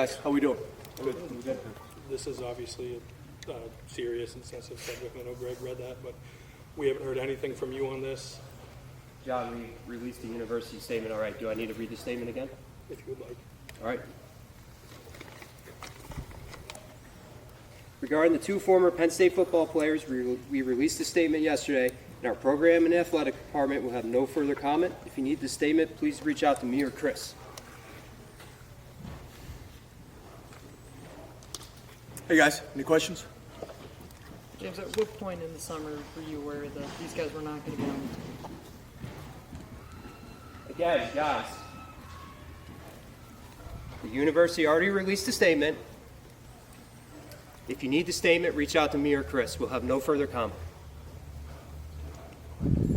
guys. How we doing? Good. This is obviously a serious and sensitive subject. I know Greg read that, but we haven't heard anything from you on this, John, we released the university statement. All right, do I need to read the statement again? if you would like. All right. Regarding the two former Penn State football players, we released a statement yesterday, and our program and athletic department will have no further comment. If you need the statement, please reach out to me or Chris. Hey guys, any questions? James, at what point in the summer were you aware that these guys were not going to be on the team? Again, guys, the university already released a statement. If you need the statement, reach out to me or Chris. We'll have no further comment.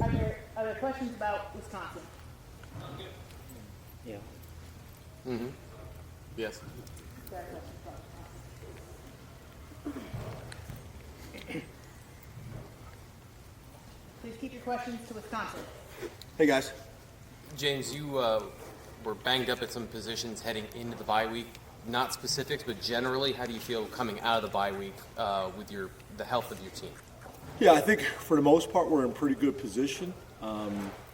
Are there questions about Wisconsin? Yeah. Yes. There are questions about Wisconsin. Please keep your questions to Wisconsin. Hey guys. James, you were banged up at some positions heading into the bye week. Not specifics, but generally, how do you feel coming out of the bye week with the health of your team? Yeah, I think for the most part we're in pretty good position.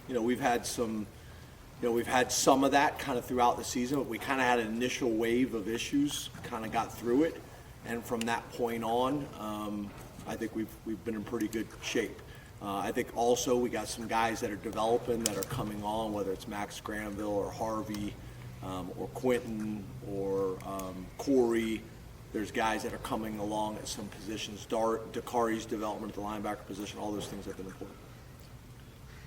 We've had some of that kind of throughout the season, but we kind of had an initial wave of issues, kind of got through it, and from that point on, I think we've been in pretty good shape. I think also we got some guys that are developing that are coming on, whether it's Max Granville or Harvey or Quentin or Corey. There's guys that are coming along at some positions. Dakari's development at the linebacker position, all those things have been important.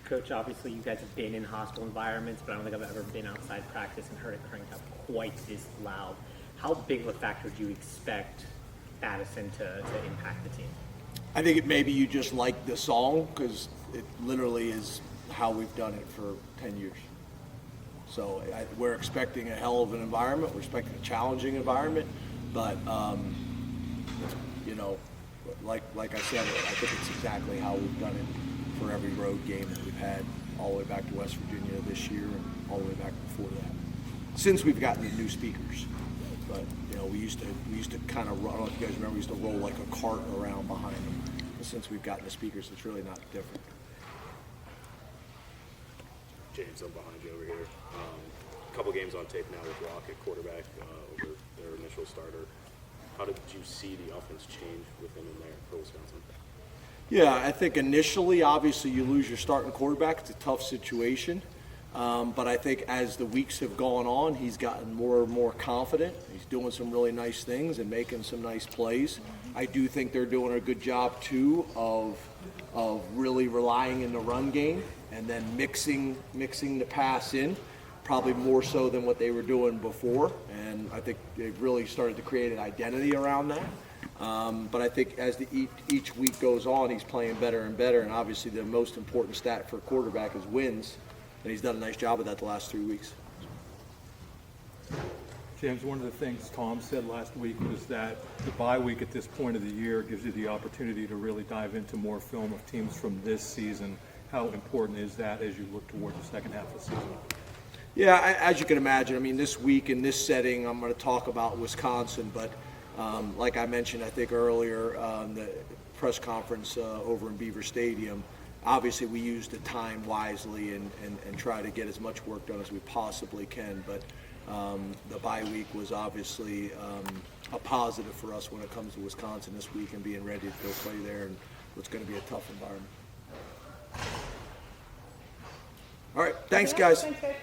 Coach, obviously you guys have been in hostile environments, but I don't think I've ever been outside practice and heard it cranked up quite this loud. How big of a factor do you expect Addison to impact the team? I think maybe you just like the song because it literally is how we've done it for 10 years. So we're expecting a hell of an environment. We're expecting a challenging environment. But, like I said, I think it's exactly how we've done it for every road game that we've had all the way back to West Virginia this year and all the way back before that. Since we've gotten the new speakers. But, we used to kind of run, I don't know if you guys remember, we used to roll like a cart around behind them. But since we've gotten the speakers, it's really not different. James, I'm behind you over here. A couple games on tape now with Rock at quarterback over their initial starter. How did you see the offense change with him in there for Wisconsin? Yeah, I think initially, obviously, you lose your starting quarterback. It's a tough situation. But I think as the weeks have gone on, he's gotten more and more confident. He's doing some really nice things and making some nice plays. I do think they're doing a good job, too, of really relying in the run game and then mixing the pass in, probably more so than what they were doing before. And I think they've really started to create an identity around that. But I think as each week goes on, he's playing better and better. And obviously the most important stat for a quarterback is wins. And he's done a nice job of that the last 3 weeks. James, one of the things Tom said last week was that the bye week at this point of the year gives you the opportunity to really dive into more film of teams from this season. How important is that as you look toward the second half of the season? Yeah, as you can imagine, I mean, this week in this setting, I'm going to talk about Wisconsin, but like I mentioned, I think earlier on the press conference over in Beaver Stadium, obviously we use the time wisely and try to get as much work done as we possibly can, but the bye week was obviously a positive for us when it comes to Wisconsin this week and being ready to go play there, and it's going to be a tough environment. All right, thanks, guys. Thanks, guys.